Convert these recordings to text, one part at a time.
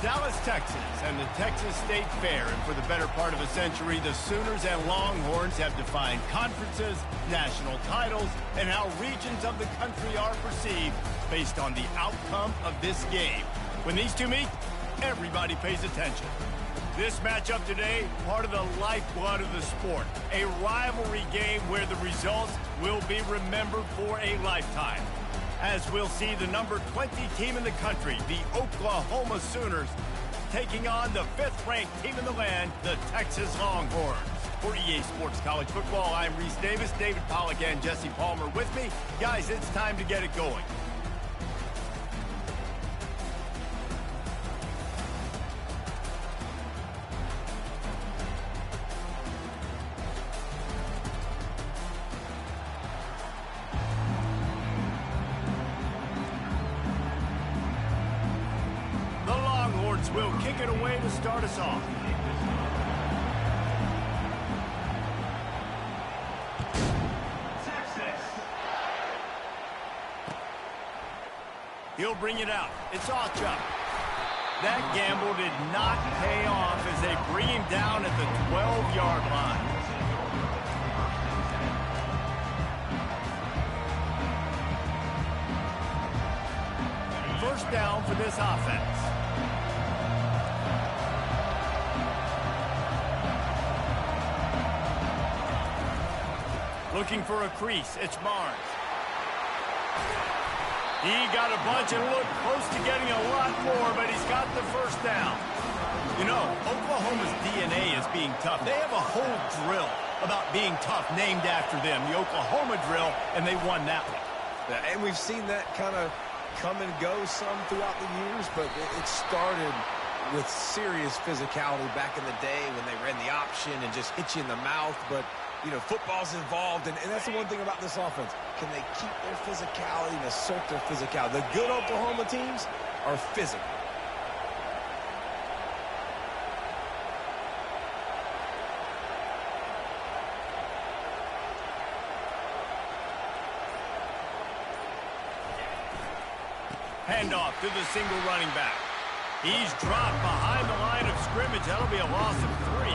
Dallas, Texas, and the Texas State Fair. And for the better part of a century, the Sooners and Longhorns have defined conferences, national titles, and how regions of the country are perceived based on the outcome of this game. When these two meet, everybody pays attention. This matchup today, part of the lifeblood of the sport. A rivalry game where the results will be remembered for a lifetime. As we'll see the number 20 team in the country, the Oklahoma Sooners, taking on the 5th-ranked team in the land, the Texas Longhorns. For EA Sports College Football, I'm Reese Davis, David Pollack, and Jesse Palmer with me. Guys, it's time to get it going. Will kick it away to start us off. He'll bring it out. It's off jump. That gamble did not pay off as they bring him down at the 12-yard line. First down for this offense. Looking for a crease. It's Barnes. He got a bunch and looked close to getting a lot more, but he's got the first down. You know, Oklahoma's DNA is being tough. They have a whole drill about being tough named after them, the Oklahoma drill, and they won that one. Yeah, and we've seen that kind of come and go some throughout the years, but it started with serious physicality back in the day when they ran the option and just hit you in the mouth, but you know, football's involved, and that's the one thing about this offense. Can they keep their physicality and assert their physicality? The good Oklahoma teams are physical. Handoff to the single running back. He's dropped behind the line of scrimmage. That'll be a loss of 3.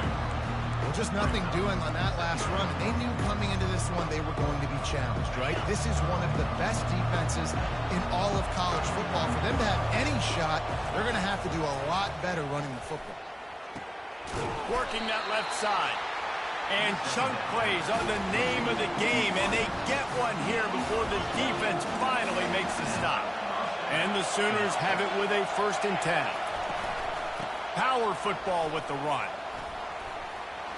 Well, just nothing doing on that last run. They knew coming into this one they were going to be challenged, right? This is one of the best defenses in all of college football. For them to have any shot, they're going to have to do a lot better running the football. Working that left side. And chunk plays are the name of the game, and they get one here before the defense finally makes the stop. And the Sooners have it with a 1st and 10. Power football with the run.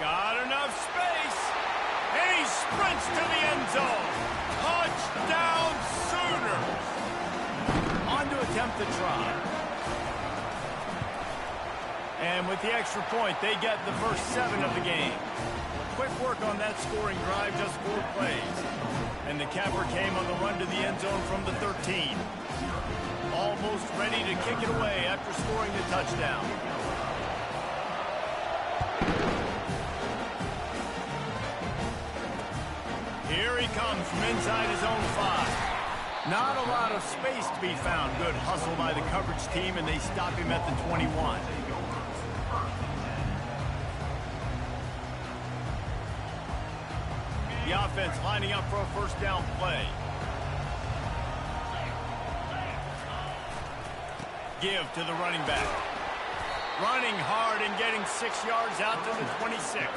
Got enough space. And he sprints to the end zone. Touchdown, Sooners. On to attempt the try. And with the extra point, they get the first 7 of the game. Quick work on that scoring drive, just 4 plays. And the capper came on the run to the end zone from the 13. Almost ready to kick it away after scoring the touchdown. Here he comes from inside his own 5. Not a lot of space to be found. Good hustle by the coverage team, and they stop him at the 21. The offense lining up for a first down play. Give to the running back. Running hard and getting 6 yards out to the 26.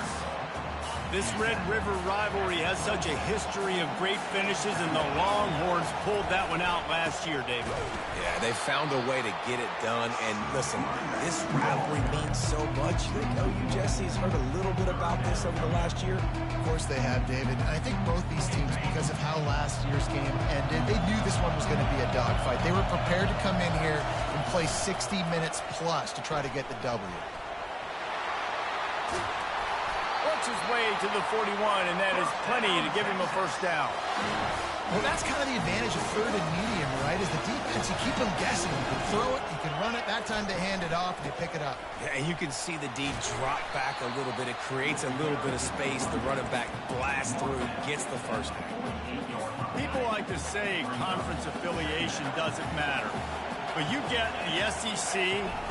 This Red River rivalry has such a history of great finishes, and the Longhorns pulled that one out last year, David. Yeah, they found a way to get it done. And listen, this rivalry means so much. You think OU Jesse's heard a little bit about this over the last year? Of course they have, David. And I think both these teams, because of how last year's game ended, they knew this one was going to be a dogfight. They were prepared to come in here and play 60 minutes plus to try to get the W. His way to the 41, and that is plenty to give him a first down. Well, that's kind of the advantage of 3rd and medium, right? Is the defense, you keep them guessing. You can throw it, you can run it. That time they hand it off, and they pick it up. Yeah, and you can see the D drop back a little bit. It creates a little bit of space. The running back blasts through, gets the first down. People like to say conference affiliation doesn't matter. But you get the SEC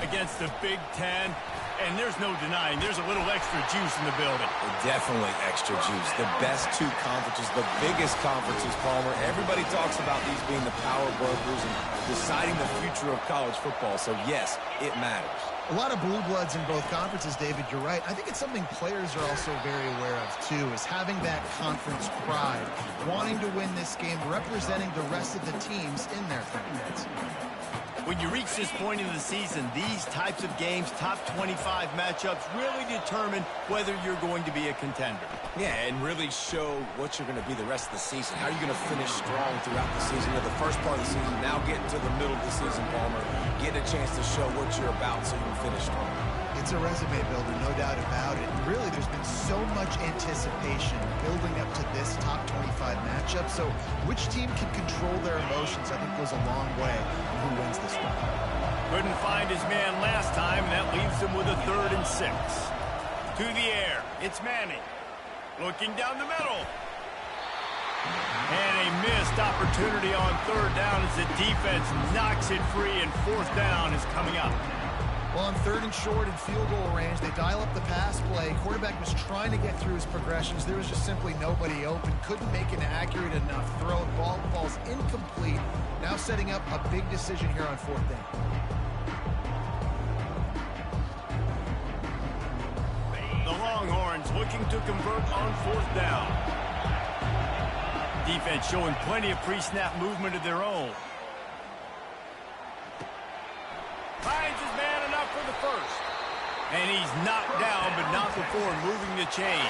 against the Big Ten, and there's no denying there's a little extra juice in the building. Definitely extra juice. The best two conferences, the biggest conferences, Palmer. Everybody talks about these being the power brokers and deciding the future of college football. So, yes, it matters. A lot of blue bloods in both conferences, David, you're right. I think it's something players are also very aware of, too, is having that conference pride, wanting to win this game, representing the rest of the teams in their conference. When you reach this point in the season, these types of games, top 25 matchups, really determine whether you're going to be a contender. Yeah, and really show what you're going to be the rest of the season. How are you going to finish strong throughout the season? You know, the first part of the season, now getting to the middle of the season, Palmer, getting a chance to show what you're about so you can finish strong. It's a resume builder, no doubt about it. And really, there's been so much anticipation building up to this top 25 matchup. So which team can control their emotions, I think, goes a long way in who wins this one. Couldn't find his man last time, and that leaves him with a 3rd and 6. To the air, it's Manning. Looking down the middle. And a missed opportunity on 3rd down as the defense knocks it free, and 4th down is coming up. Well, on 3rd and short and field goal range, they dial up the pass play. Quarterback was trying to get through his progressions. There was just simply nobody open. Couldn't make an accurate enough throw. Ball falls incomplete. Now setting up a big decision here on 4th down. The Longhorns looking to convert on 4th down. Defense showing plenty of pre-snap movement of their own. Finds his man enough for the 1st. And he's knocked down, but not before moving the chain.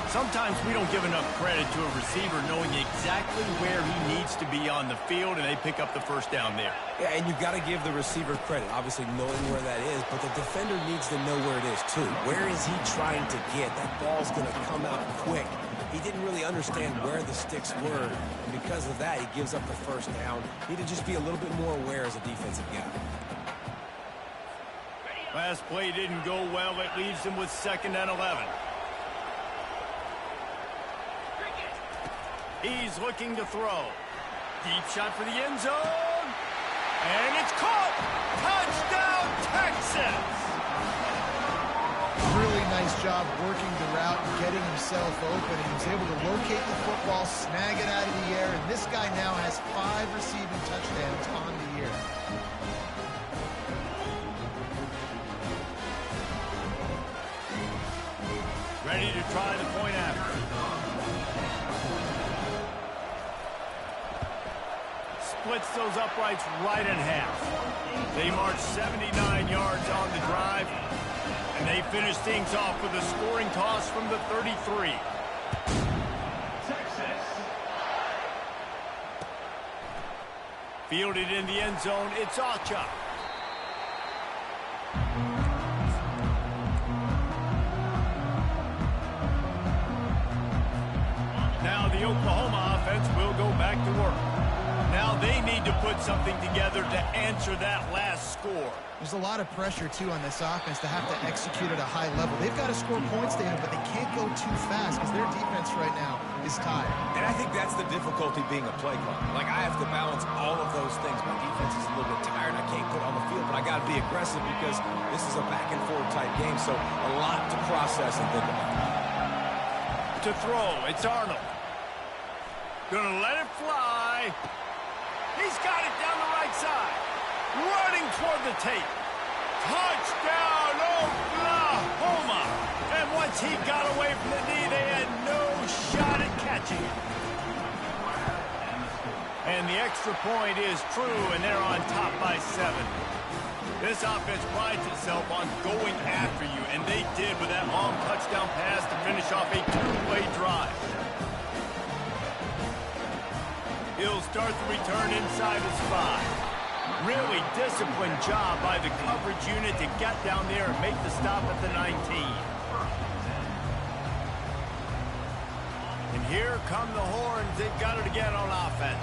Sometimes we don't give enough credit to a receiver knowing exactly where he needs to be on the field, and they pick up the 1st down there. Yeah, and you've got to give the receiver credit, obviously knowing where that is, but the defender needs to know where it is, too. Where is he trying to get? That ball's going to come out quick. He didn't really understand where the sticks were, and because of that, he gives up the 1st down. Need to just be a little bit more aware as a defensive guy. Last play didn't go well. It leaves him with 2nd and 11. He's looking to throw. Deep shot for the end zone. And it's caught. Touchdown, Texas. Really nice job working the route and getting himself open. He was able to locate the football, snag it out of the air, and this guy now has 5 receiving touchdowns on the year. Ready to try the point after. Splits those uprights right in half. They march 79 yards on the drive, and they finish things off with a scoring toss from the 33. Texas. Fielded in the end zone, it's Ncaa. Now the Oklahoma offense will go back to work. Now they need to put something together to answer that last score. There's a lot of pressure, too, on this offense to have to execute at a high level. They've got to score points, David, but they can't go too fast because their defense right now is tired. And I think that's the difficulty being a play caller. Like, I have to balance all of those things. My defense is a little bit tired. I can't put on the field, but I got to be aggressive because this is a back-and-forth type game, so a lot to process and think about. To throw, it's Arnold. Gonna let it fly. He's got it down the right side. Running toward the tape. Touchdown, Oklahoma. And once he got away from the knee, they had no shot at catching it. And the extra point is true, and they're on top by 7. This offense prides itself on going after you, and they did with that long touchdown pass to finish off a 2-play drive. He'll start the return inside his 5. Really disciplined job by the coverage unit to get down there and make the stop at the 19. And here come the Horns. They've got it again on offense.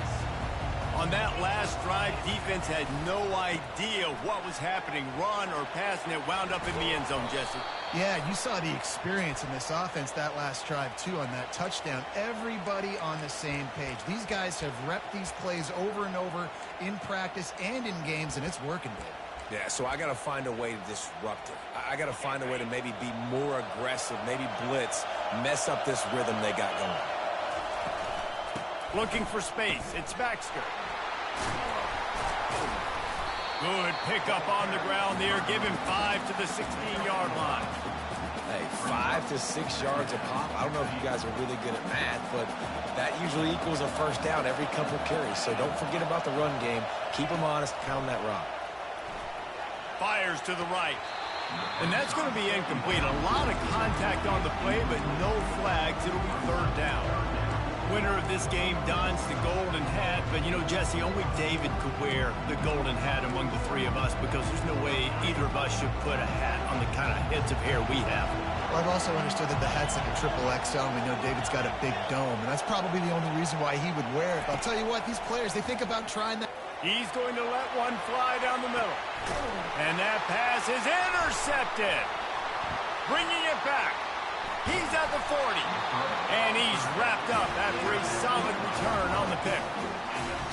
On that last drive, defense had no idea what was happening, run or pass, and it wound up in the end zone, Jesse. Yeah, you saw the experience in this offense that last drive, too, on that touchdown. Everybody on the same page. These guys have repped these plays over and over in practice and in games, and it's working, Dave. Yeah, so I got to find a way to disrupt it. I got to find a way to maybe be more aggressive, maybe blitz, mess up this rhythm they got going. Looking for space. It's Baxter. Good pickup on the ground there. Give him 5 to the 16-yard line. Hey, 5 to 6 yards a pop. I don't know if you guys are really good at math, but that usually equals a first down every couple carries. So don't forget about the run game. Keep them honest. Pound that rock. Fires to the right. And that's going to be incomplete. A lot of contact on the play, but no flags. It'll be third down. Winner of this game dons the golden hat, but you know, Jesse, only David could wear the golden hat among the three of us because there's no way either of us should put a hat on the kind of heads of hair we have. Well, I've also understood that the hat's like a triple XL, and we know David's got a big dome, and that's probably the only reason why he would wear it. But I'll tell you what, these players, they think about trying that. He's going to let one fly down the middle. And that pass is intercepted. Bringing it back. He's at the 40, and he's wrapped up after a solid return on the pick.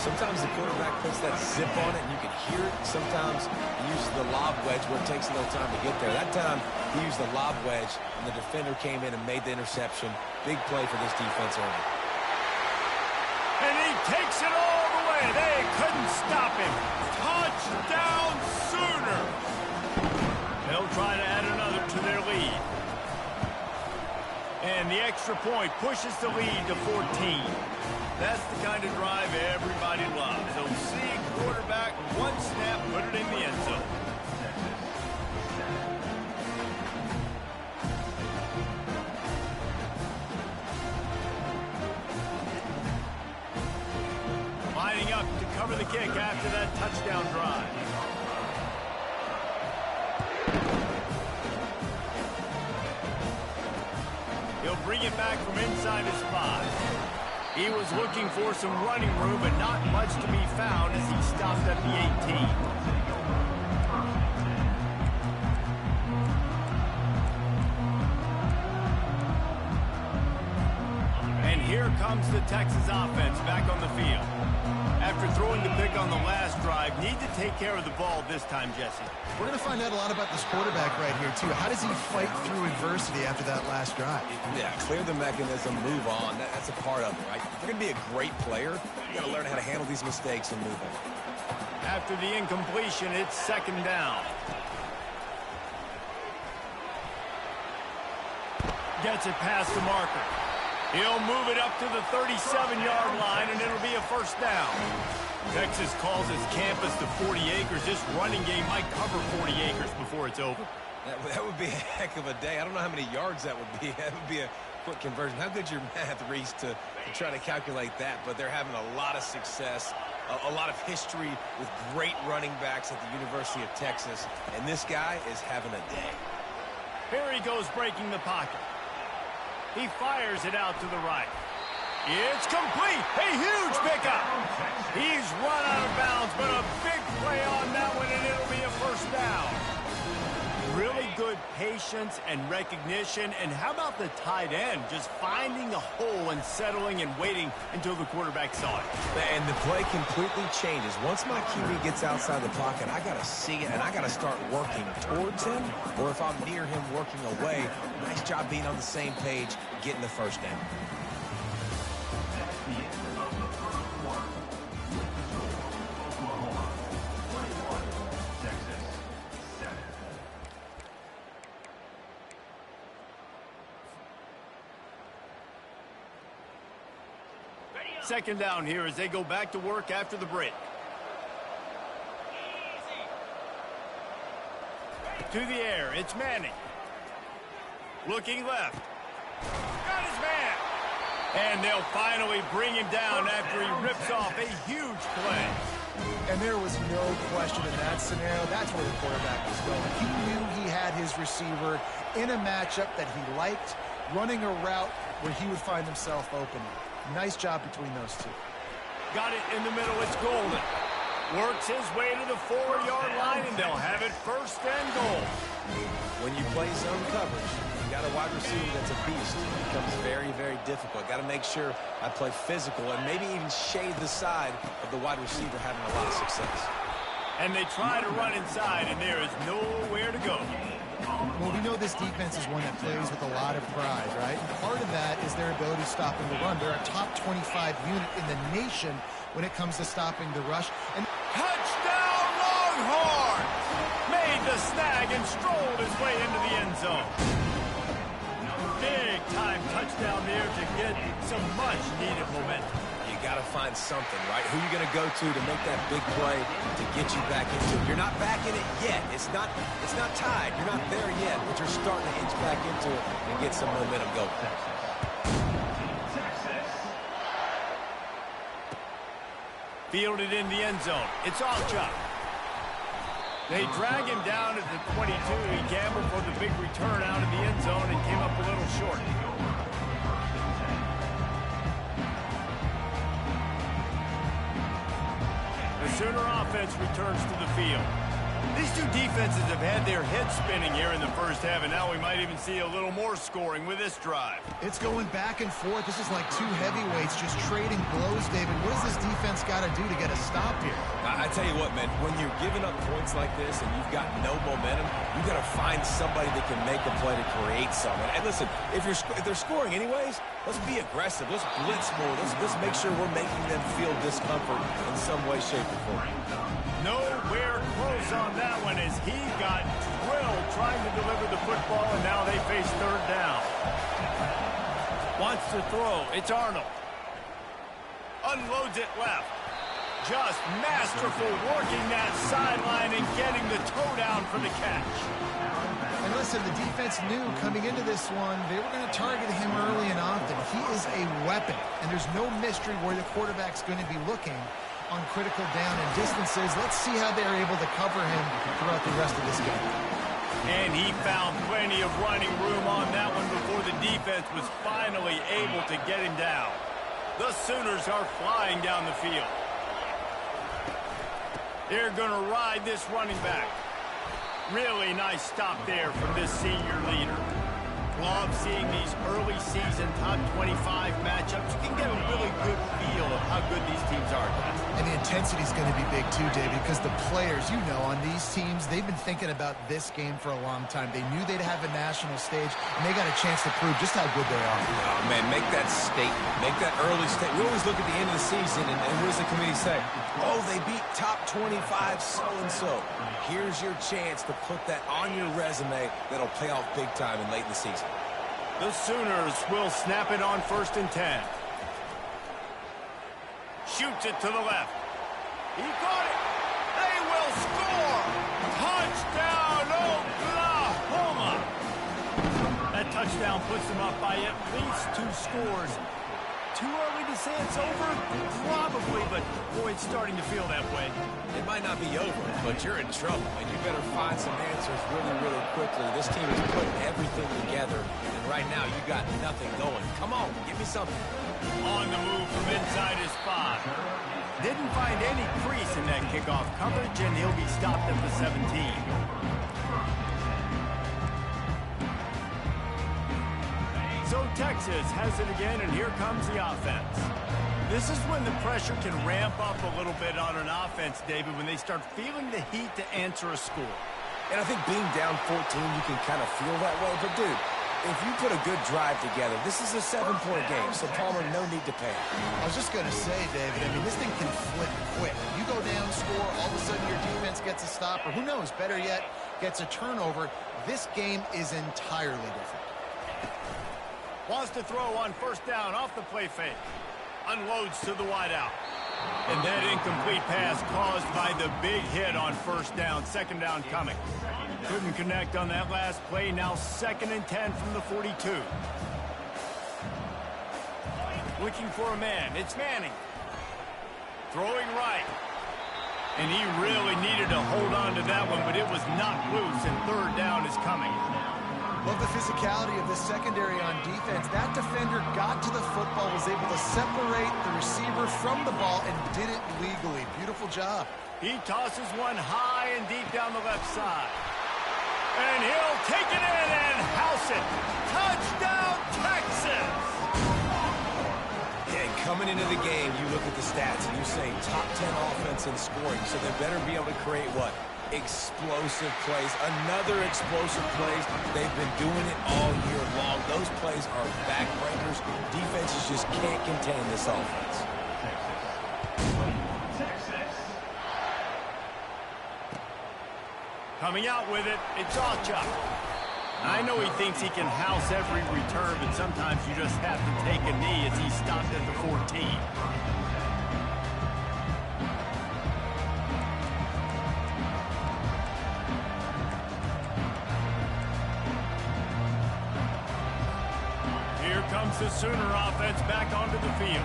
Sometimes the quarterback puts that zip on it, and you can hear it. Sometimes he uses the lob wedge where it takes a little time to get there. That time, he used the lob wedge, and the defender came in and made the interception. Big play for this defense early. And he takes it all the way. They couldn't stop him. Touchdown Sooner. They'll try to add another to their lead. And the extra point pushes the lead to 14. That's the kind of drive everybody loves. So see quarterback, one snap, put it in the end zone. Lining up to cover the kick after that touchdown drive. He'll bring it back from inside his 5. He was looking for some running room, but not much to be found as he stopped at the 18. And here comes the Texas offense back on the field. After throwing the pick on the last drive, need to take care of the ball this time, Jesse. We're going to find out a lot about this quarterback right here, too. How does he fight through adversity after that last drive? Yeah, clear the mechanism, move on. That's a part of it, right? If you're going to be a great player, you got to learn how to handle these mistakes and move on. After the incompletion, it's second down. Gets it past the marker. He'll move it up to the 37-yard line, and it'll be a first down. Texas calls his campus the 40 acres. This running game might cover 40 acres before it's over. That would be a heck of a day. I don't know how many yards that would be. That would be a quick conversion. How good's your math, Reese, to try to calculate that? But they're having a lot of success, a lot of history with great running backs at the University of Texas. And this guy is having a day. Here he goes breaking the pocket. He fires it out to the right. It's complete. A huge pickup. He's run out of bounds, but a big play on that one, and it'll be a first down. Really good patience and recognition. And how about the tight end just finding a hole and settling and waiting until the quarterback saw it? And the play completely changes. Once my QB gets outside the pocket, I got to see it, and I got to start working towards him, or if I'm near him, working away. Nice job being on the same page, getting the first down. Second down here as they go back to work after the break. To the air, it's Manning. Looking left. Got his man. And they'll finally bring him down after he rips off a huge play. And there was no question in that scenario. That's where the quarterback was going. He knew he had his receiver in a matchup that he liked, running a route where he would find himself open. Nice job between those two. Got it in the middle. It's Golden. Works his way to the 4-yard line, and they'll have it first and goal. When you play zone coverage, you got a wide receiver that's a beast. It becomes very, very difficult. Got to make sure I play physical and maybe even shade the side of the wide receiver having a lot of success. And they try to run inside, and there is nowhere to go. Well, we know this defense is one that plays with a lot of pride, right? And part of that is their ability to stop the run. They're a top 25 unit in the nation when it comes to stopping the rush. And touchdown, Longhorns! Made the snag and strolled his way into the end zone. Big time touchdown there to get some much needed momentum. You got to find something, right? Who are you going to go to make that big play to get you back into it? You're not back in it yet. It's not tied. You're not there yet, but you're starting to inch back into it and get some momentum going. Fielded in the end zone. It's Ncaa. They drag him down at the 22. He gambled for the big return out in the end zone and came up a little short. The Sooner offense returns to the field. These two defenses have had their heads spinning here in the first half, and now we might even see a little more scoring with this drive. it's going back and forth. This is like two heavyweights just trading blows, David. What does this defense got to do to get a stop here? I tell you what, man, when you're giving up points like this and you've got no momentum, you got to find somebody that can make a play to create something. And listen, if they're scoring anyways, let's be aggressive. Let's blitz more. Let's make sure we're making them feel discomfort in some way, shape, or form. Nowhere close on that one as he got drilled trying to deliver the football, and now they face third down. Wants to throw. It's Arnold. Unloads it left. Just masterful working that sideline and getting the toe down for the catch. And listen, the defense knew coming into this one, they were going to target him early and often. He is a weapon, and there's no mystery where the quarterback's going to be looking on critical down and distances. Let's see how they're able to cover him throughout the rest of this game. And he found plenty of running room on that one before the defense was finally able to get him down. The Sooners are flying down the field. They're going to ride this running back. Really nice stop there from this senior leader. Love seeing these early season top 25 matchups. You can get a really good feel of how good these teams are. And the intensity is going to be big too, David, because the players, you know, on these teams, they've been thinking about this game for a long time. They knew they'd have a national stage, and they got a chance to prove just how good they are. Oh, man, make that statement. Make that early statement. We always look at the end of the season, and what does the committee say? Oh, they beat top 25 so-and-so. Here's your chance to put that on your resume that'll pay off big time and late in the season. The Sooners will snap it on 1st and 10. Shoots it to the left. He got it. They will score. Touchdown, Oklahoma. That touchdown puts them up by at least 2 scores. Too early to say it's over? Probably, but boy, it's starting to feel that way. It might not be over, but you're in trouble, and you better find some answers really, really quickly. This team is putting everything together, and right now you got nothing going. Come on, give me something. On the move from inside his 5. Didn't find any crease in that kickoff coverage, and he'll be stopped at the 17. So Texas has it again, and here comes the offense. This is when the pressure can ramp up a little bit on an offense, David, when they start feeling the heat to answer a score. And I think being down 14, you can kind of feel that way. But, dude, if you put a good drive together, this is a 7-point game, so Palmer, no need to panic. I was just going to say, David, I mean, this thing can flip quick. You go down, score, all of a sudden your defense gets a stop, or who knows, better yet, gets a turnover. This game is entirely different. Wants to throw on 1st down off the play fake. Unloads to the wideout. And that incomplete pass caused by the big hit on 1st down. 2nd down coming. Couldn't connect on that last play. Now 2nd and 10 from the 42. Looking for a man. It's Manning. Throwing right. And he really needed to hold on to that one, but it was not loose, and 3rd down is coming. Love the physicality of the secondary on defense. That defender got to the football, was able to separate the receiver from the ball, and did it legally. Beautiful job. He tosses one high and deep down the left side. And he'll take it in and house it. Touchdown, Texas! Yeah, and coming into the game, you look at the stats and you say top 10 offense in scoring, so they better be able to create what? Explosive plays. Another explosive plays. They've been doing it all year long. Those plays are backbreakers. Defenses just can't contain this offense. Coming out with it, it's Ncaa. I know he thinks he can house every return, but sometimes you just have to take a knee as he stopped at the 14. Here comes the Sooner offense back onto the field.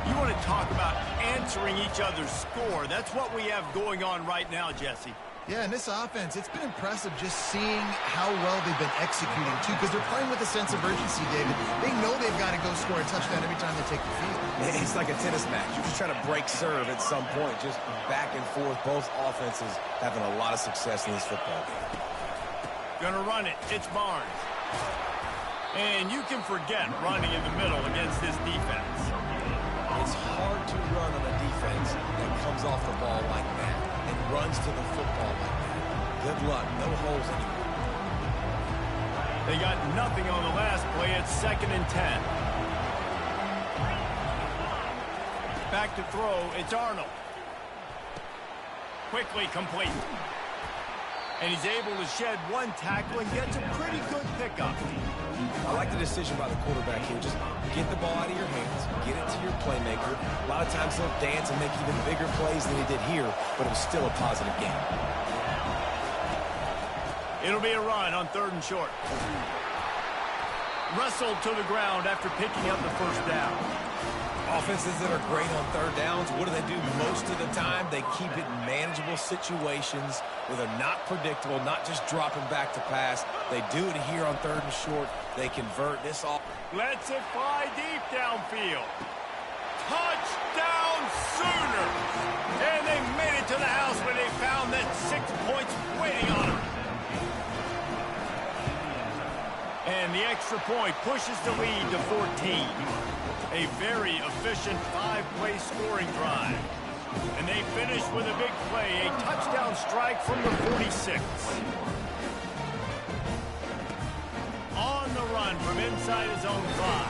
You want to talk about answering each other's score. That's what we have going on right now, Jesse. Yeah, in this offense, it's been impressive just seeing how well they've been executing, too, because they're playing with a sense of urgency, David. They know they've got to go score a touchdown every time they take the field. It's like a tennis match. You're just trying to break serve at some point, just back and forth. Both offenses having a lot of success in this football game. Gonna run it. It's Barnes. And you can forget running in the middle against this defense. It's hard to run on a defense that comes off the ball like that and runs to the football like that. Good luck. No holes anywhere. They got nothing on the last play. It's 2nd and 10. Back to throw. It's Arnold. Quickly complete. And he's able to shed one tackle and gets a pretty good pickup. I like the decision by the quarterback here. Just get the ball out of your hands, get it to your playmaker. A lot of times he'll dance and make even bigger plays than he did here, but it was still a positive game. It'll be a run on 3rd and short. Wrestled to the ground after picking up the first down. Offenses that are great on 3rd downs, what do they do most of the time? They keep it in manageable situations where they're not predictable, not just dropping back to pass. They do it here on 3rd and short. They convert this off. Lets it fly deep downfield. Touchdown Sooners! And they made it to the house where they found that 6 points waiting on them. And the extra point pushes the lead to 14. A very efficient 5-play scoring drive. And they finish with a big play, a touchdown strike from the 46. On the run from inside his own 5.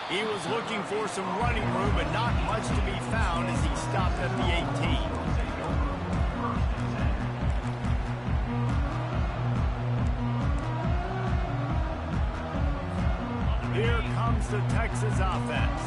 He was looking for some running room, but not much to be found as he stopped at the 18. Here comes the Texas offense.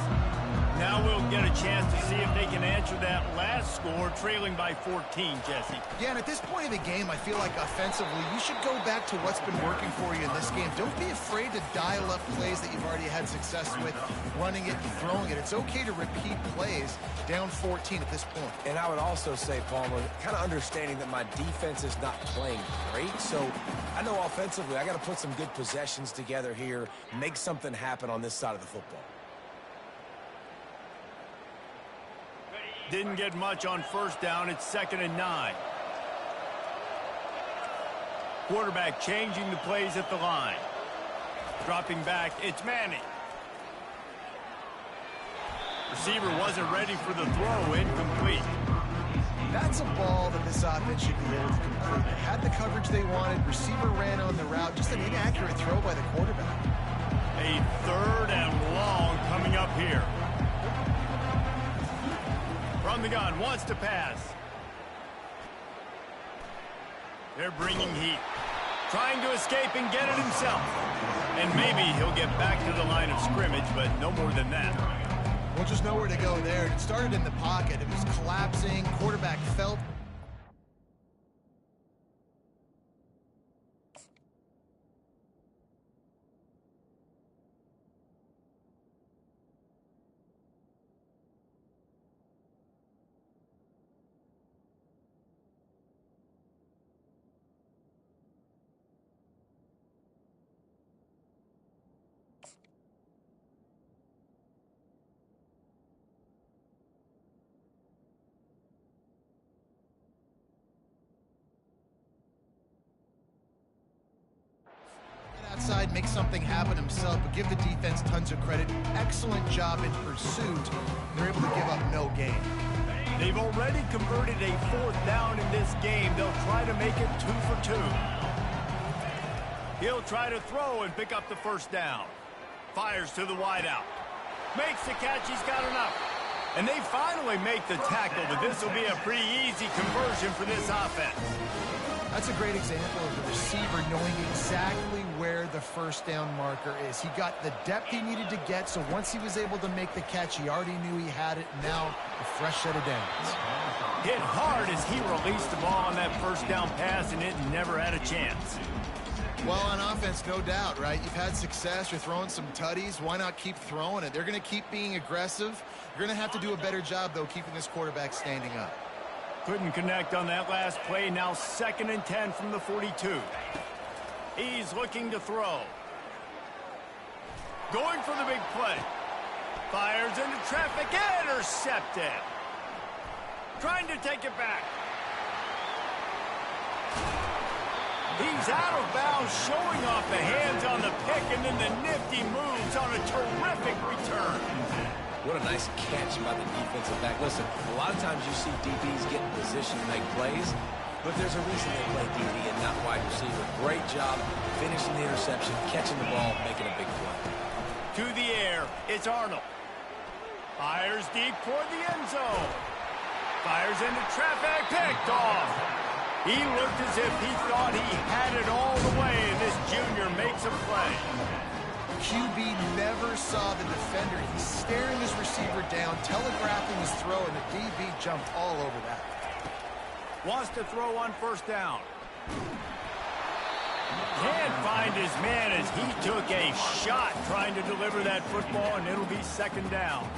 Now we'll get a chance to see if they can answer that last score, trailing by 14, Jesse. Yeah, and at this point of the game, I feel like offensively, you should go back to what's been working for you in this game. Don't be afraid to dial up plays that you've already had success with, running it and throwing it. It's okay to repeat plays down 14 at this point. And I would also say, Palmer, kind of understanding that my defense is not playing great, so I know offensively I got to put some good possessions together here, make something happen on this side of the football. Didn't get much on 1st down. It's 2nd and 9. Quarterback changing the plays at the line. Dropping back, it's Manning. Receiver wasn't ready for the throw, incomplete. That's a ball that this offense should be able to complete. They had the coverage they wanted. Receiver ran on the route. Just an inaccurate throw by the quarterback. A 3rd and long coming up here. From the gun, wants to pass. They're bringing heat. Trying to escape and get it himself. And maybe he'll get back to the line of scrimmage, but no more than that. Well, just nowhere to go there. It started in the pocket. It was collapsing. Quarterback felt make something happen himself, but give the defense tons of credit. Excellent job in pursuit. They're able to give up no gain. They've already converted a 4th down in this game. They'll try to make it 2 for 2. He'll try to throw and pick up the 1st down. Fires to the wideout. Makes the catch. He's got enough. And they finally make the tackle, but this will be a pretty easy conversion for this offense. That's a great example of the receiver knowing exactly where the 1st down marker is. He got the depth he needed to get, so once he was able to make the catch, he already knew he had it. Now, a fresh set of downs. Hit hard as he released the ball on that 1st down pass, and it never had a chance. Well, on offense, no doubt, right? You've had success. You're throwing some tutties. Why not keep throwing it? They're going to keep being aggressive. You're going to have to do a better job, though, keeping this quarterback standing up. Couldn't connect on that last play. Now 2nd and 10 from the 42. He's looking to throw. Going for the big play. Fires into traffic. Intercepted. Trying to take it back. He's out of bounds, showing off the hands on the pick, and then the nifty moves on a terrific return. What a nice catch by the defensive back. Listen, a lot of times you see DBs get in position to make plays, but there's a reason they play DB and not wide receiver. Great job finishing the interception, catching the ball, making a big play. To the air, it's Arnold. Fires deep toward the end zone. Fires into traffic, picked off. He looked as if he thought he had it all the way, and this junior makes a play. QB never saw the defender. He's staring his receiver down, telegraphing his throw, and the DB jumped all over that. Wants to throw on 1st down. Can't find his man as he took a shot trying to deliver that football, and it'll be 2nd down.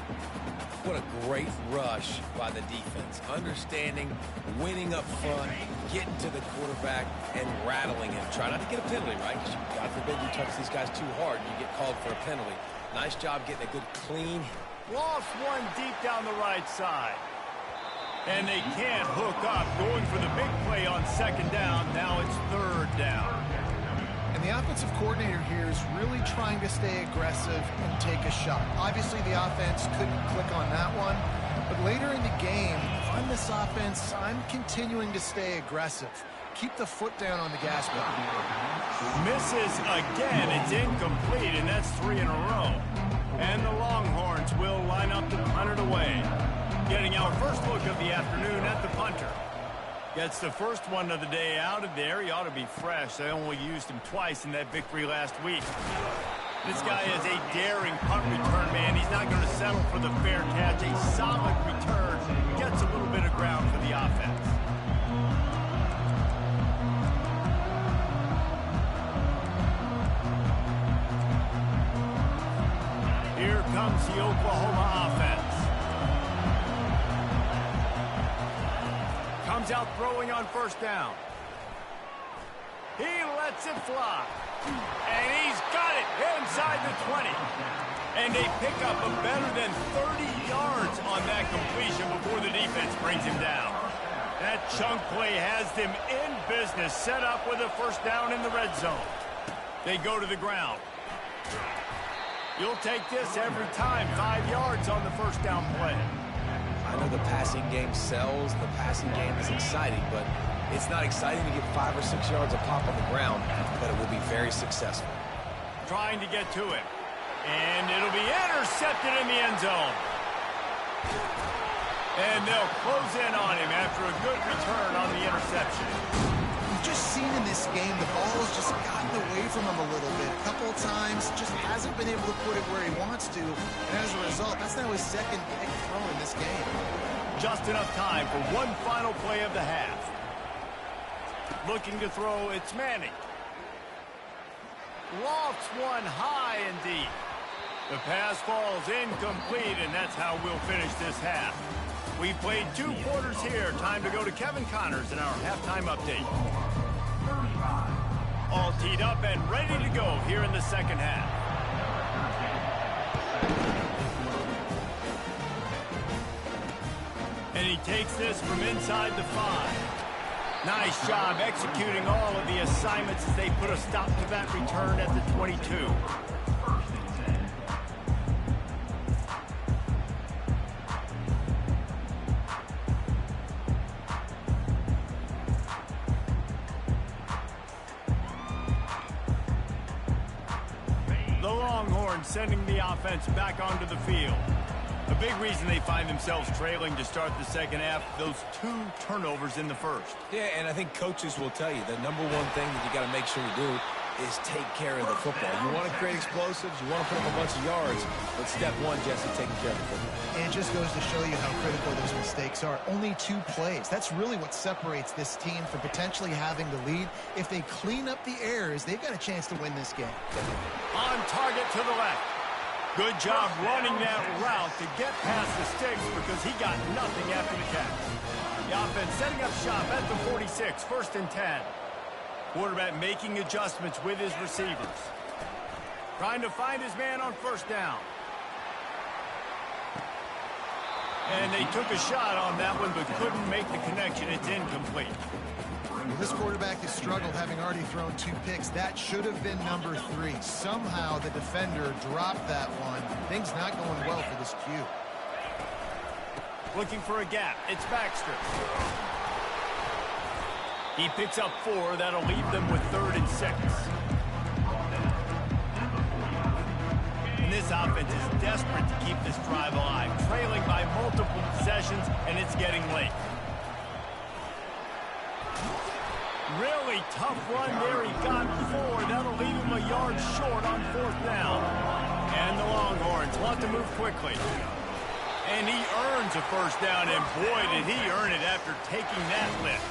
What a great rush by the defense. Understanding, winning up front, getting to the quarterback, and rattling him. Try not to get a penalty, right? Because God forbid you touch these guys too hard and you get called for a penalty. Nice job getting a good clean. Lost one deep down the right side. And they can't hook up. Going for the big play on 2nd down. Now it's 3rd down. And the offensive coordinator here is really trying to stay aggressive and take a shot. Obviously, the offense couldn't click on that one. But later in the game, if I'm this offense, I'm continuing to stay aggressive. Keep the foot down on the gas pedal. Misses again. It's incomplete, and that's 3 in a row. And the Longhorns will line up to punt it away. Getting our first look of the afternoon at the punter. Gets the first one of the day out of there. He ought to be fresh. They only used him twice in that victory last week. This guy is a daring punt return man. He's not going to settle for the fair catch. A solid return. Gets a little bit of ground for the offense. Here comes the Oklahoma offense. Comes out throwing on 1st down. He lets it fly. And he's got it inside the 20. And they pick up a better than 30 yards on that completion before the defense brings him down. That chunk play has them in business, set up with a 1st down in the red zone. They go to the ground. You'll take this every time. 5 yards on the 1st down play. I know the passing game sells, the passing game is exciting, but it's not exciting to get 5 or 6 yards a pop on the ground, but it will be very successful. Trying to get to it. And it'll be intercepted in the end zone. And they'll close in on him after a good return on the interception. We've just seen in this game the ball has just gotten away from him a little bit. A couple of times, just hasn't been able to put it where he wants to. And as a result, that's now his 2nd big throw in this game. Just enough time for one final play of the half. Looking to throw, it's Manning. Lofts one high and deep. The pass falls incomplete, and that's how we'll finish this half. We've played 2 quarters here. Time to go to Kevin Connors in our halftime update. All teed up and ready to go here in the 2nd half. And he takes this from inside the 5. Nice job executing all of the assignments as they put a stop to that return at the 22. The Longhorns sending the offense back onto the field. A big reason they find themselves trailing to start the second half, those 2 turnovers in the first. Yeah, and I think coaches will tell you the number one thing that you got to make sure you do is take care of the football. You want to create explosives, you want to put up a bunch of yards, but step one, Jesse, taking care of the football. And it just goes to show you how critical those mistakes are. Only 2 plays. That's really what separates this team from potentially having the lead. If they clean up the errors, they've got a chance to win this game. On target to the left. Good job running that route to get past the sticks because he got nothing after the catch. The offense setting up shop at the 46, 1st and 10. Quarterback making adjustments with his receivers. Trying to find his man on 1st down. And they took a shot on that one but couldn't make the connection. It's incomplete. Well, this quarterback has struggled, having already thrown 2 picks. That should have been number 3. Somehow the defender dropped that one. Things not going well for this Q. Looking for a gap. It's Baxter. He picks up 4. That'll leave them with 3rd and 6. And this offense is desperate to keep this drive alive, trailing by multiple possessions, and it's getting late. Really tough run there. He got 4. That'll leave him a yard short on 4th down. And the Longhorns want to move quickly. And he earns a 1st down, and boy, did he earn it after taking that lift.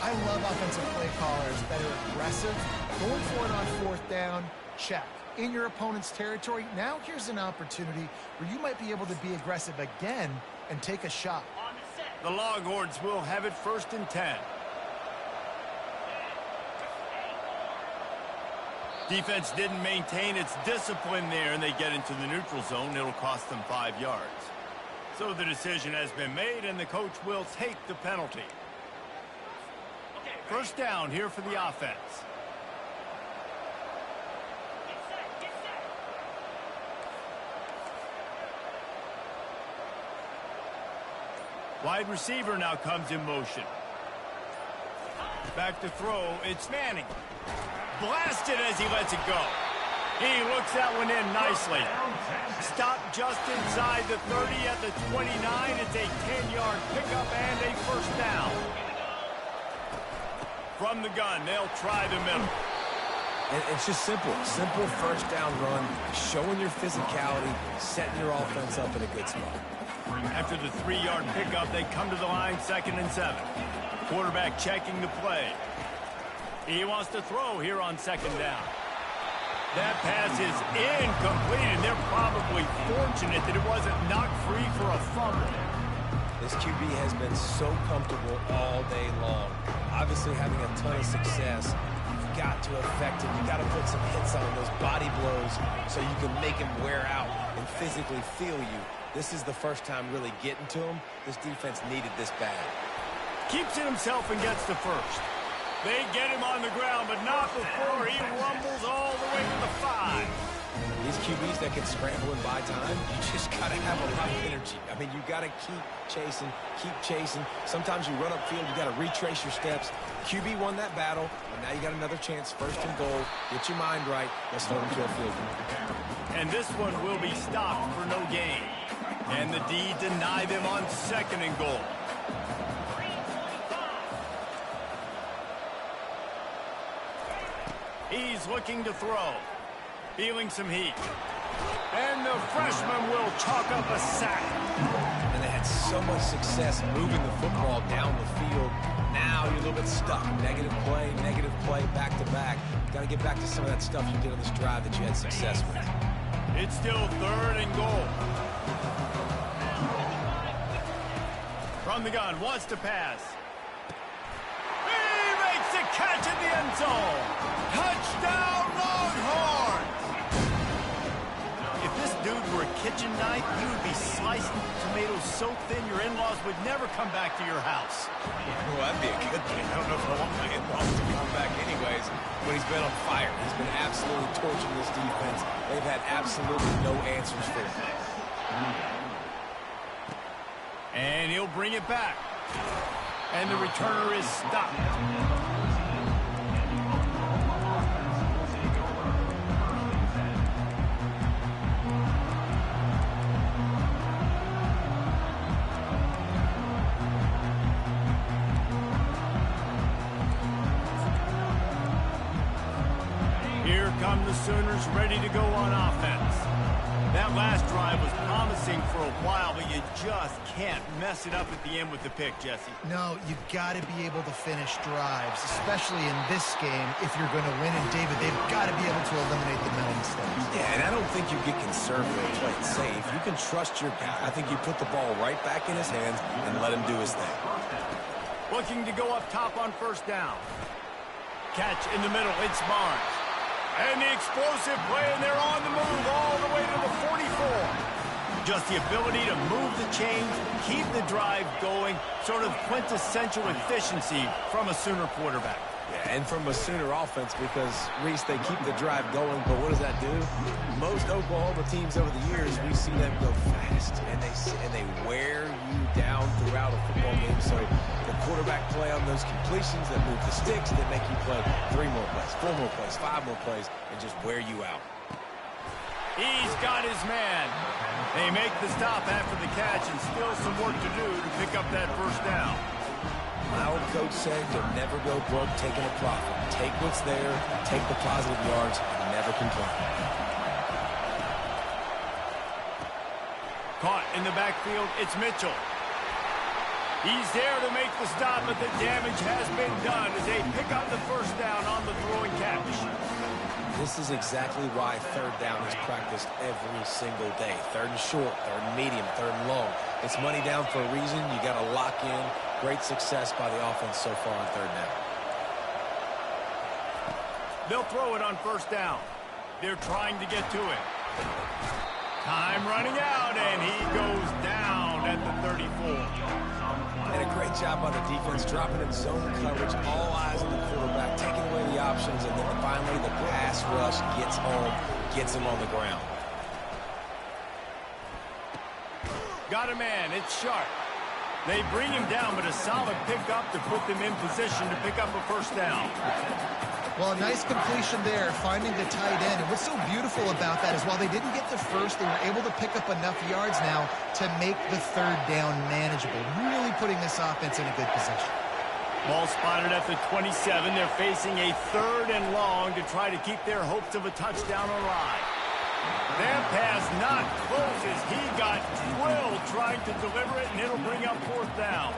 I love offensive play callers that are aggressive. Going for it on 4th down, check. In your opponent's territory, now here's an opportunity where you might be able to be aggressive again and take a shot. The Longhorns will have it 1st and 10. Defense didn't maintain its discipline there, and they get into the neutral zone. It'll cost them 5 yards. So the decision has been made, and the coach will take the penalty. 1st down here for the offense. Wide receiver now comes in motion. Back to throw. It's Manning. Blasted as he lets it go. He looks that one in nicely. Stopped just inside the 30 at the 29. It's a 10-yard pickup and a 1st down. From the gun, they'll try the middle. And it's just simple. Simple 1st down run, showing your physicality, setting your offense up in a good spot. After the 3-yard pickup, they come to the line 2nd and 7. Quarterback checking the play. He wants to throw here on 2nd down. That pass is incomplete, and they're probably fortunate that it wasn't knocked free for a fumble. This QB has been so comfortable all day long. Obviously having a ton of success. You've got to affect him. You've got to put some hits on him, those body blows, so you can make him wear out and physically feel you. This is the first time really getting to him. This defense needed this bad. Keeps it himself and gets the 1st. They get him on the ground, but not before he rumbles all the way to the 5. These QBs that can scramble and buy time, you just got to have a lot of energy. I mean, you got to keep chasing, keep chasing. Sometimes you run upfield, you got to retrace your steps. QB won that battle, and now you got another chance, 1st and goal. Get your mind right. Let's hold him to a field goal. And this one will be stopped for no gain. And the D deny them on 2nd and goal. He's looking to throw. Feeling some heat. And the freshman will chalk up a sack. And they had so much success moving the football down the field. Now you're a little bit stuck. Negative play, back to back. Got to get back to some of that stuff you did on this drive that you had success with. It's still 3rd and goal. From the gun, wants to pass. He makes the catch in the end zone. Touchdown, Longhorns! If this dude were a kitchen knife, you would be slicing tomatoes so thin your in-laws would never come back to your house. Well, that'd be a good thing. I don't know if I want my in-laws to come back anyways, but he's been on fire. He's been absolutely torching this defense. They've had absolutely no answers for him. And he'll bring it back. And the returner is stopped. Here come the Sooners ready to go on offense. That last drive was promising for a while, but you just can't mess it up at the end with the pick, Jesse. No, you got to be able to finish drives, especially in this game if you're going to win. And, David, they've got to be able to eliminate the mental mistakes. Yeah, and I don't think you get conservative, play it safe. You can trust your guy. I think you put the ball right back in his hands and let him do his thing. Looking to go up top on first down. Catch in the middle. It's Barnes. And the explosive play, and they're on the move all the way to the 44. Just the ability to move the chains, keep the drive going, sort of quintessential efficiency from a Sooner quarterback. Yeah, and from a Sooner offense, because, Reese, they keep the drive going, but what does that do? Most Oklahoma teams over the years, we see them go fast, and they wear you down throughout a football game. So the quarterback play on those completions that move the sticks, that make you play 3 more plays, 4 more plays, 5 more plays, and just wear you out. He's got his man. They make the stop after the catch, and still some work to do to pick up that first down. My old coach said you'll never go broke taking a profit. Take what's there, take the positive yards, and never complain. Caught in the backfield, it's Mitchell. He's there to make the stop, but the damage has been done as they pick up the first down on the throwing catch. This is exactly why third down is practiced every single day. Third and short, third and medium, third and long. It's money down for a reason. You got to lock in. Great success by the offense so far on third down. They'll throw it on first down. They're trying to get to it. Time running out, and he goes down at the 34. And a great job by the defense, dropping in zone coverage, all eyes on the quarterback, taking away the options, and then finally the pass rush gets home, gets him on the ground. Got a man, it's Sharp. They bring him down, but a solid pickup to put them in position to pick up a first down. Well, a nice completion there, finding the tight end. And what's so beautiful about that is while they didn't get the first, they were able to pick up enough yards now to make the third down manageable, really putting this offense in a good position. Ball spotted at the 27. They're facing a third and long to try to keep their hopes of a touchdown alive. That pass not close as he got drilled trying to deliver it, and it'll bring up fourth down.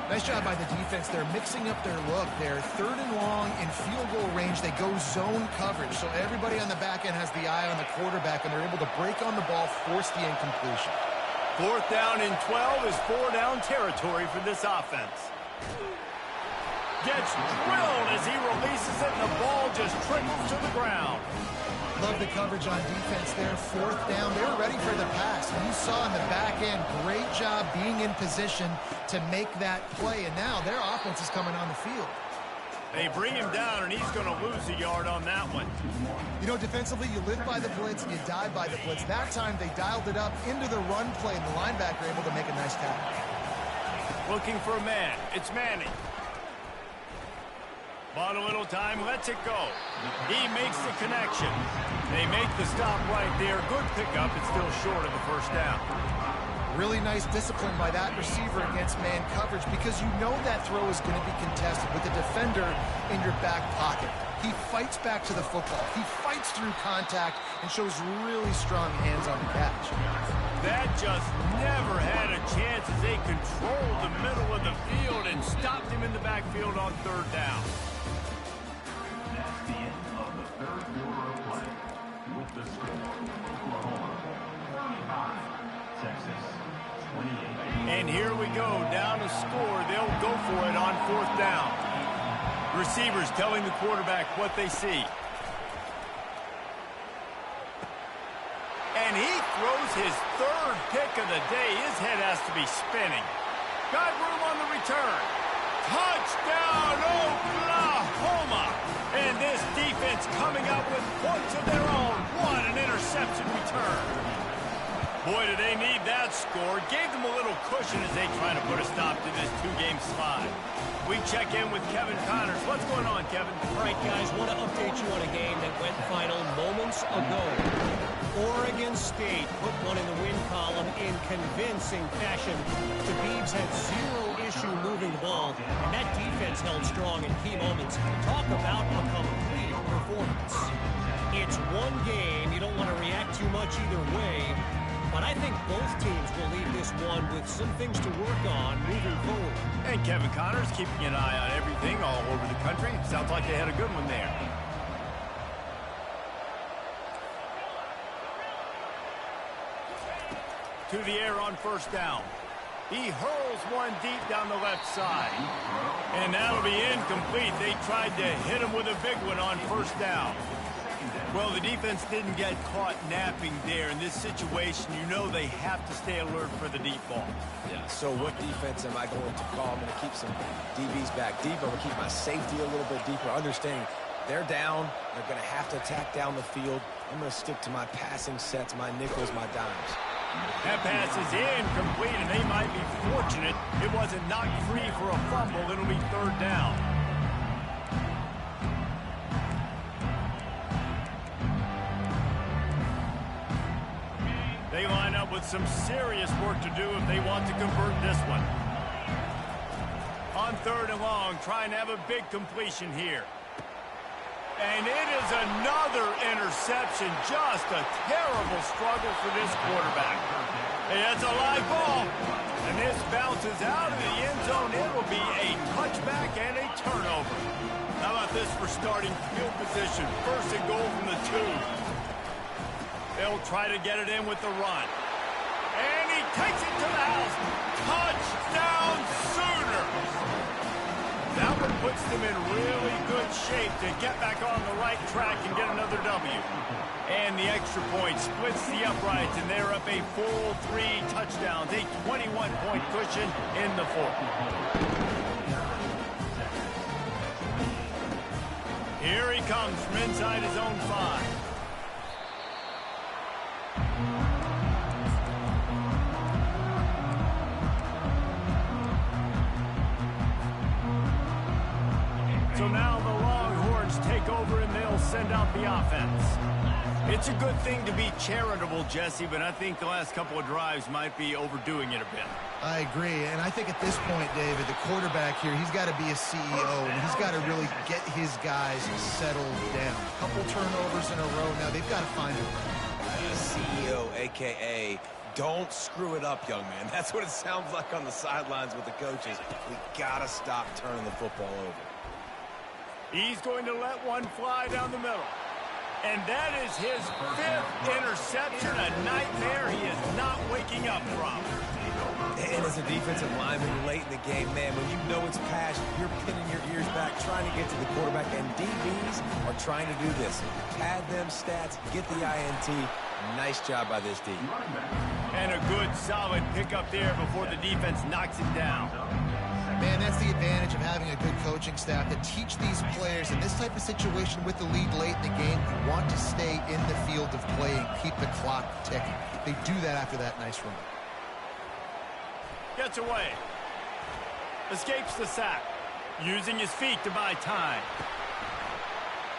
Nice job by the defense. They're mixing up their look. They're third and long in field goal range. They go zone coverage, so everybody on the back end has the eye on the quarterback, and they're able to break on the ball, force the incompletion. Fourth down and 12 is 4-down territory for this offense. Gets drilled as he releases it, and the ball just trickles to the ground. Love the coverage on defense there. Fourth down. They were ready for the pass. And you saw in the back end, great job being in position to make that play. And now their offense is coming on the field. They bring him down, and he's going to lose a yard on that one. You know, defensively, you live by the blitz and you die by the blitz. That time, they dialed it up into the run play, and the linebacker able to make a nice tackle. Looking for a man. It's Manning. Bought a little time, lets it go. He makes the connection. They make the stop right there. Good pickup. It's still short of the first down. Really nice discipline by that receiver against man coverage, because you know that throw is going to be contested with the defender in your back pocket. He fights back to the football. He fights through contact and shows really strong hands on the catch. That just never had a chance as they controlled the middle of the field and stopped him in the backfield on third down. The end of the third quarter of play with the score Oklahoma 35, Texas 28. And here we go, down to score. They'll go for it on fourth down. Receivers telling the quarterback what they see. And he throws his third pick of the day. His head has to be spinning. Got room on the return. Touchdown, Oklahoma! And this defense coming up with points of their own. What an interception return. Boy, do they need that score. Gave them a little cushion as they try to put a stop to this two-game slide. We check in with Kevin Connors. What's going on, Kevin? All right, guys, want to update you on a game that went final moments ago. Oregon State put one in the win column in convincing fashion. The Beavs had zero issue moving the ball, and that defense held strong in key moments. Talk about a complete performance. It's one game. You don't want to react too much either way, but I think both teams will leave this one with some things to work on moving forward. And Kevin Connors keeping an eye on everything all over the country. Sounds like they had a good one there. To the air on first down. He hurls one deep down the left side. And that'll be incomplete. They tried to hit him with a big one on first down. Well, the defense didn't get caught napping there. In this situation, you know they have to stay alert for the deep ball. Yeah, so what defense am I going to call? I'm going to keep some DBs back deep. I'm going to keep my safety a little bit deeper, understanding they're down. They're going to have to attack down the field. I'm going to stick to my passing sets, my nickels, my dimes. That pass is incomplete, and they might be fortunate it wasn't knocked free for a fumble. It'll be third down. They line up with some serious work to do if they want to convert this one. On third and long, trying to have a big completion here. And it is another interception. Just a terrible struggle for this quarterback. Hey, that's a live ball. And this bounces out of the end zone. It will be a touchback and a turnover. How about this for starting field position? First and goal from the 2. They'll try to get it in with the run. And he takes it to the house. Touchdown Sooners! That one puts them in really good shape to get back on the right track and get another W. And the extra point splits the uprights, and they're up a full 3 touchdowns, a 21-point cushion in the fourth. Here he comes from inside his own 5. So now the Longhorns take over and they'll send out the offense. It's a good thing to be charitable, Jesse, but I think the last couple of drives might be overdoing it a bit. I agree, and I think at this point, David, the quarterback here, he's got to be a CEO, and he's got to really get his guys settled down. A couple turnovers in a row now. They've got to find a CEO, a.k.a. don't screw it up, young man. That's what it sounds like on the sidelines with the coaches. We got to stop turning the football over. He's going to let one fly down the middle. And that is his 5th interception, a nightmare he is not waking up from. And as a defensive lineman late in the game, man, when you know it's pass, you're pinning your ears back, trying to get to the quarterback, and DBs are trying to do this. Pad them stats, get the INT. Nice job by this D. And a good, solid pickup there before the defense knocks it down. Man, that's the advantage of having a good coaching staff to teach these players in this type of situation with the lead late in the game. You want to stay in the field of play and keep the clock ticking. They do that after that nice run. Gets away. Escapes the sack. Using his feet to buy time.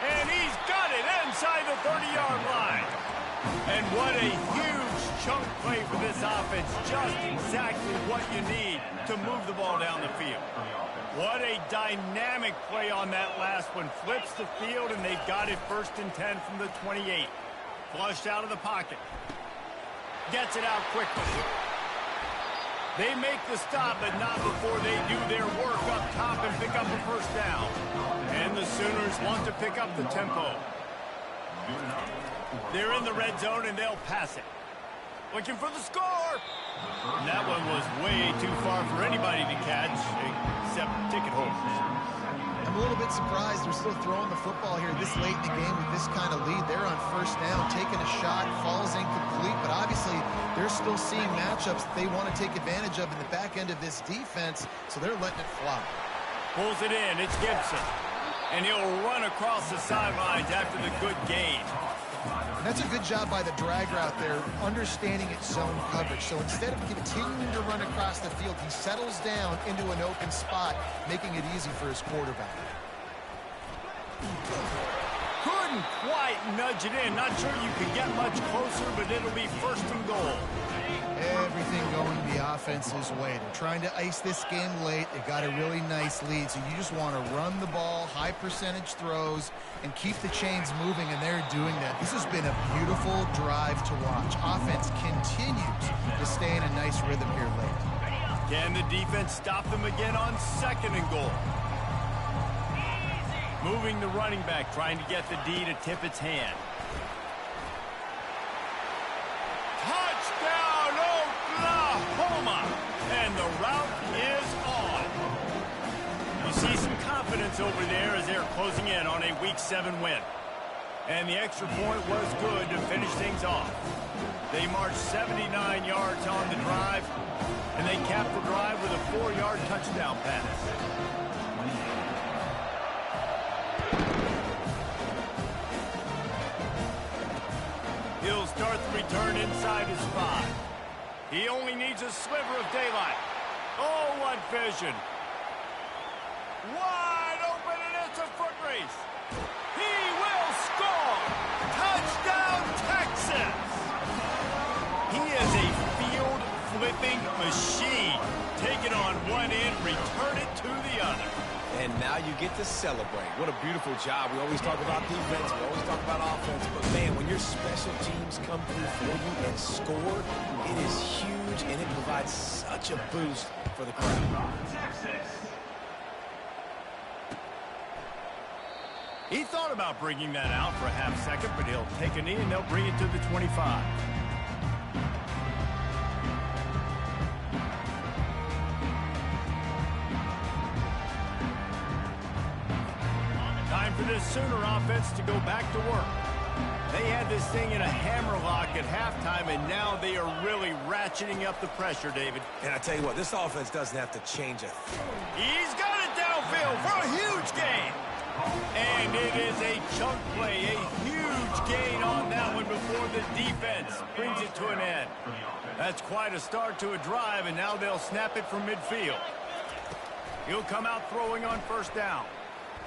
And he's got it inside the 30-yard line. And what a huge chunk play for this offense. Just exactly what you need to move the ball down the field. What a dynamic play on that last one. Flips the field, and they've got it 1st and 10 from the 28. Flushed out of the pocket. Gets it out quickly. They make the stop, but not before they do their work up top and pick up a first down. And the Sooners want to pick up the tempo. They're in the red zone, and they'll pass it. Looking for the score. And that one was way too far for anybody to catch, except ticket holders. I'm a little bit surprised they're still throwing the football here this late in the game with this kind of lead. They're on first down, taking a shot, falls incomplete, but obviously still seeing matchups that they want to take advantage of in the back end of this defense, so they're letting it fly. Pulls it in. It's Gibson. And he'll run across the sidelines after the good gain. And that's a good job by the drag route there, understanding its zone coverage. So instead of continuing to run across the field, he settles down into an open spot, making it easy for his quarterback. Couldn't quite nudge it in. Not sure you can get much closer, but it'll be first and goal. Everything going the offense's way. They're trying to ice this game late. They got a really nice lead, so you just want to run the ball, high percentage throws, and keep the chains moving, and they're doing that. This has been a beautiful drive to watch. Offense continues to stay in a nice rhythm here late. Can the defense stop them again on second and goal? Moving the running back, trying to get the D to tip its hand. Touchdown, Oklahoma! And the route is on. You see some confidence over there as they're closing in on a Week 7 win. And the extra point was good to finish things off. They marched 79 yards on the drive, and they capped the drive with a 4-yard touchdown pass. He'll start the return inside his 5. He only needs a sliver of daylight. Oh, what vision. Wide open, and it's a foot race. He will score. Touchdown, Texas. He is a field-flipping machine. Take it on one end, return it to the other. And now you get to celebrate. What a beautiful job. We always talk about defense. We always talk about offense. But, man, when your special teams come through for you and score, it is huge, and it provides such a boost for the crowd. He thought about bringing that out for a half second, but he'll take a knee, and they'll bring it to the 25. Time for this Sooner offense to go back to work. They had this thing in a hammerlock at halftime, and now they are really ratcheting up the pressure, David. And I tell you what, this offense doesn't have to change a thing. He's got it downfield for a huge gain. And it is a chunk play, a huge gain on that one before the defense brings it to an end. That's quite a start to a drive, and now they'll snap it from midfield. He'll come out throwing on first down.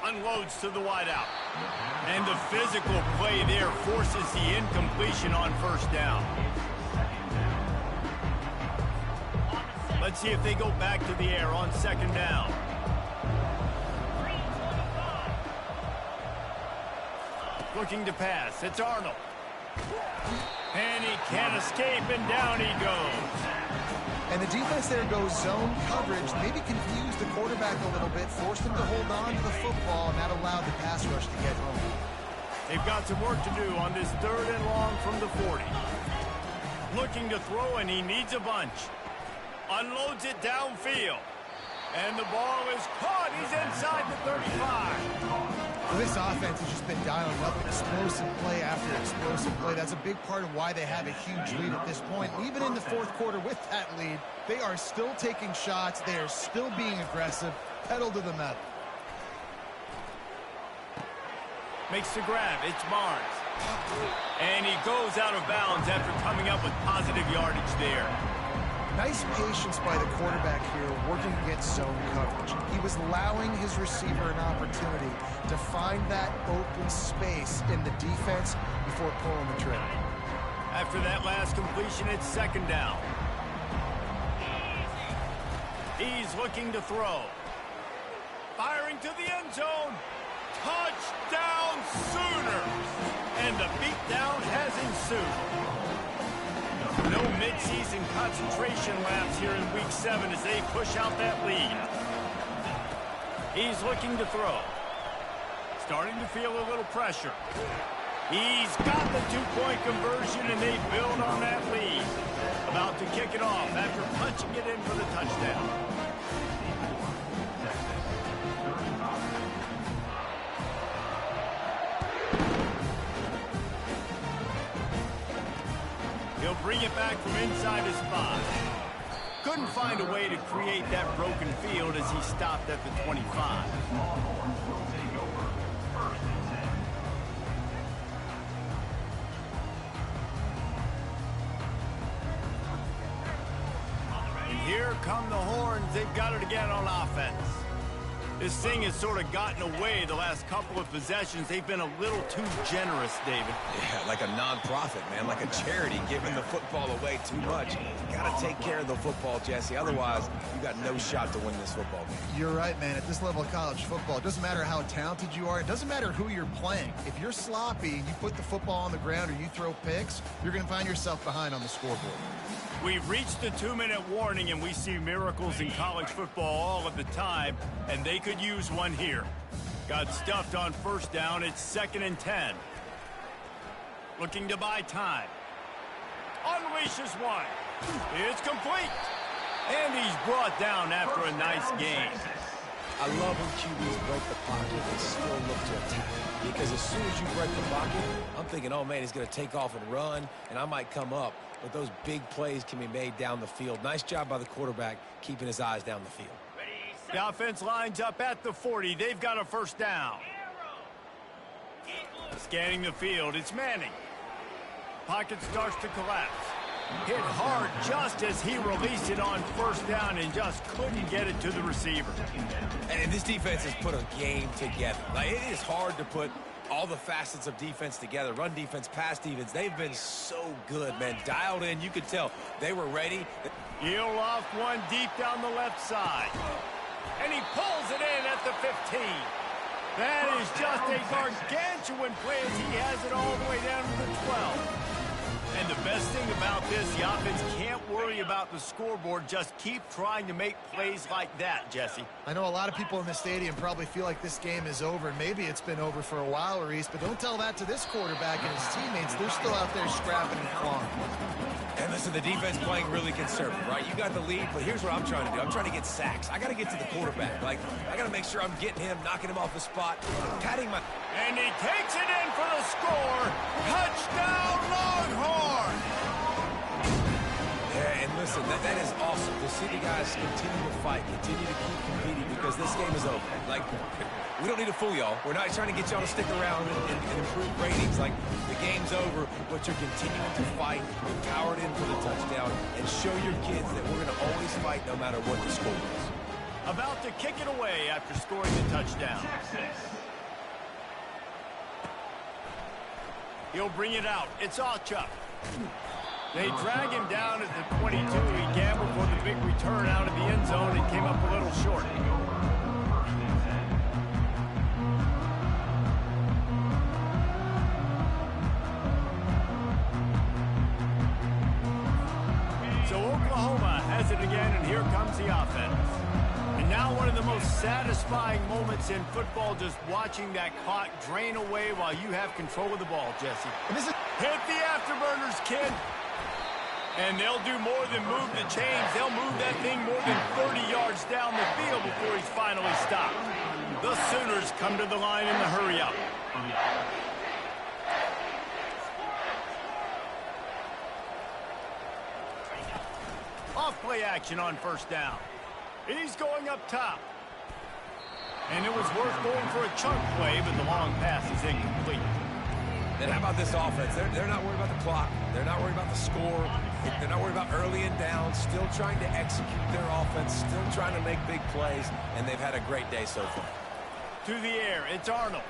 Unloads to the wideout. And the physical play there forces the incompletion on first down. Let's see if they go back to the air on second down. Looking to pass. It's Arnold. And he can't escape, and down he goes. And the defense there goes zone coverage, maybe confused the quarterback a little bit, forced him to hold on to the football, and that allowed the pass rush to get home. They've got some work to do on this third and long from the 40. Looking to throw, and he needs a bunch. Unloads it downfield. And the ball is caught. He's inside the 35. Well, this offense has just been dialing up explosive play after explosive play. That's a big part of why they have a huge lead at this point. Even in the fourth quarter with that lead, they are still taking shots. They are still being aggressive. Pedal to the metal. Makes the grab. It's Barnes. And he goes out of bounds after coming up with positive yardage there. Nice patience by the quarterback here working against zone coverage. He was allowing his receiver an opportunity to find that open space in the defense before pulling the trigger. After that last completion, it's second down. He's looking to throw. Firing to the end zone. Touchdown Sooners! And the beatdown has ensued. No midseason concentration laps here in Week 7 as they push out that lead. He's looking to throw. Starting to feel a little pressure. He's got the two-point conversion, and they build on that lead. About to kick it off after punching it in for the touchdown. He'll bring it back from inside his 5. Couldn't find a way to create that broken field as he stopped at the 25. And here come the Horns. They've got it again on offense. This thing has sort of gotten away the last couple of possessions. They've been a little too generous, David. Yeah, like a non-profit, man, like a charity, giving the football away too much. Got to take care of the football, Jesse. Otherwise, you got no shot to win this football game. You're right, man. At this level of college football, it doesn't matter how talented you are. It doesn't matter who you're playing. If you're sloppy and you put the football on the ground or you throw picks, you're going to find yourself behind on the scoreboard. We've reached the 2-minute warning, and we see miracles in college football all of the time, and they could use one here. Got stuffed on first down. It's 2nd and 10. Looking to buy time. Unleashes one. It's complete. And he's brought down after a nice gain. I love when QBs break the pocket and still look to attack. Because as soon as you break the pocket, I'm thinking, oh, man, he's going to take off and run, and I might come up. But those big plays can be made down the field. Nice job by the quarterback keeping his eyes down the field. The offense lines up at the 40. They've got a first down. Scanning the field, it's Manning. Pocket starts to collapse. Hit hard just as he released it on first down and just couldn't get it to the receiver. And this defense has put a game together. Like, it is hard to put all the facets of defense together. Run defense, pass defense. They've been so good, man. Dialed in. You could tell they were ready. He'll loft one deep down the left side. And he pulls it in at the 15. That is just a gargantuan play as he has it all the way down to the 12. And the best thing about this, the offense can't worry about the scoreboard. Just keep trying to make plays like that, Jesse. I know a lot of people in the stadium probably feel like this game is over, and maybe it's been over for a while, Reese, but don't tell that to this quarterback and his teammates. They're still out there scrapping and clawing. And listen, the defense playing really conservative, right? You got the lead, but here's what I'm trying to do. I'm trying to get sacks. I got to get to the quarterback. Like, I got to make sure I'm getting him, knocking him off the spot, patting my... And he takes it in for the score. Touchdown, Longhorn! Yeah, and listen, that is awesome to see the guys continue to fight, continue to keep competing, because this game is over. Like, we don't need to fool y'all. We're not trying to get y'all to stick around and improve ratings. Like, the game's over, but you're continuing to fight. You're powered in for the touchdown, and show your kids that we're going to always fight no matter what the score is. About to kick it away after scoring the touchdown. He'll bring it out. It's Ncaa. They drag him down at the 22. He gambled for the big return out of the end zone and came up a little short. So Oklahoma has it again, and here comes the offense. And now one of the most satisfying moments in football, just watching that clock drain away while you have control of the ball, Jesse. Hit the afterburners, kid. And they'll do more than move the chains. They'll move that thing more than 30 yards down the field before he's finally stopped. The Sooners come to the line in the hurry-up. Off-play action on first down. He's going up top. And it was worth going for a chunk play, but the long pass is incomplete. And how about this offense? They're not worried about the clock. They're not worried about the score. They're not worried about early and down. Still trying to execute their offense. Still trying to make big plays. And they've had a great day so far. To the air, it's Arnold.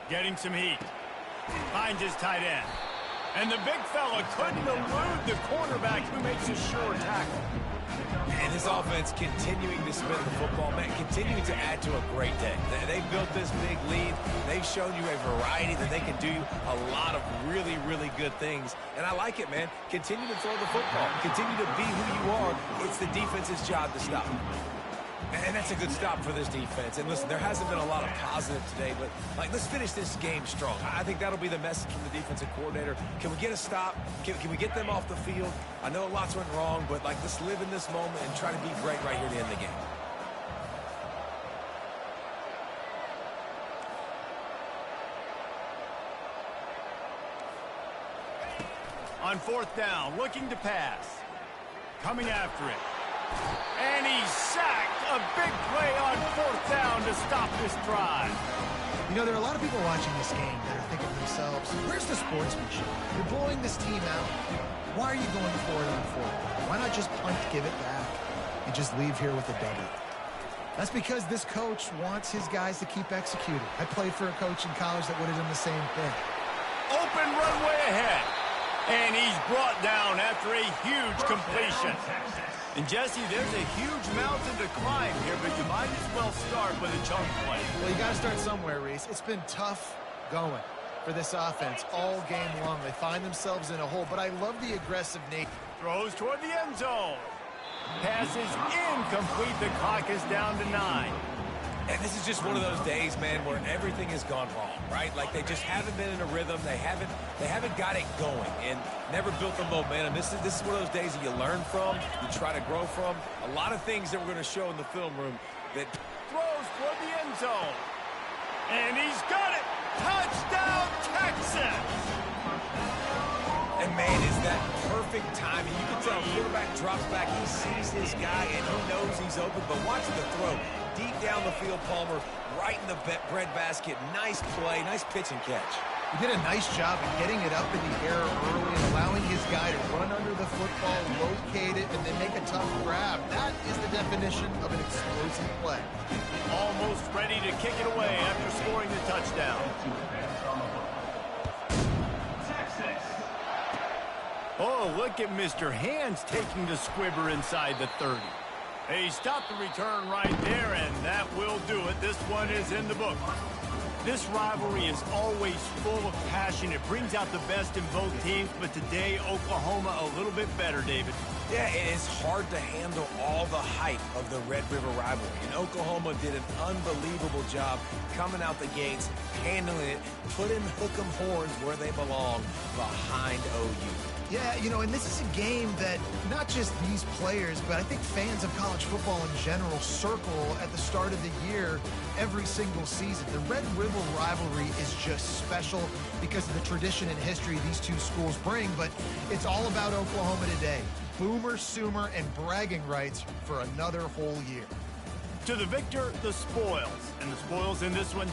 Getting some heat. Finds his tight end. And the big fella couldn't elude the quarterback who makes a sure tackle. And this offense continuing to spin the football, man, continuing to add to a great day. They've built this big lead. They've shown you a variety that they can do a lot of really, really good things. And I like it, man. Continue to throw the football. Continue to be who you are. It's the defense's job to stop. And that's a good stop for this defense. And listen, there hasn't been a lot of positive today, but like, let's finish this game strong. I think that'll be the message from the defensive coordinator. Can we get a stop? Can we get them off the field? I know lots went wrong, but like, let's live in this moment and try to be great right here to end the game. On 4th down, looking to pass. Coming after it. And he's sacked. A big play on 4th down to stop this drive. You know, there are a lot of people watching this game that are thinking to themselves, where's the sportsmanship? You're blowing this team out. Why are you going for it on 4th down? Why not just punt, give it back, and just leave here with a W? That's because this coach wants his guys to keep executing. I played for a coach in college that would have done the same thing. Open runway ahead. And he's brought down after a huge completion. And, Jesse, there's a huge mountain to climb here, but you might as well start with a chunk play. Well, you got to start somewhere, Reese. It's been tough going for this offense all game long. They find themselves in a hole, but I love the aggressive nature. Throws toward the end zone. Pass is incomplete. The clock is down to 9. And this is just one of those days, man, where everything has gone wrong, right? Like they just haven't been in a rhythm. They haven't got it going and never built the momentum. This is one of those days that you learn from, you try to grow from. A lot of things that we're going to show in the film room that throws toward the end zone. And he's got it. Touchdown, Texas. And, man, is that perfect timing. You can tell quarterback drops back. He sees his guy, and he knows he's open. But watch the throw. Deep down the field, Palmer, right in the bread basket. Nice play, nice pitch and catch. He did a nice job of getting it up in the air early and allowing his guy to run under the football, locate it, and then make a tough grab. That is the definition of an explosive play. Almost ready to kick it away after scoring the touchdown. Oh, look at Mr. Hands taking the squibber inside the 30. He stopped the return right there, and that will do it. This one is in the book. This rivalry is always full of passion. It brings out the best in both teams, but today, Oklahoma a little bit better, David. Yeah, it is hard to handle all the hype of the Red River rivalry. And Oklahoma did an unbelievable job coming out the gates, handling it, putting hook'em horns where they belong behind OU. Yeah, you know, and this is a game that not just these players, but I think fans of college football in general circle at the start of the year every single season. The Red River rivalry is just special because of the tradition and history these two schools bring, but it's all about Oklahoma today. Boomer, Sooner, and bragging rights for another whole year. To the victor, the spoils. And the spoils in this one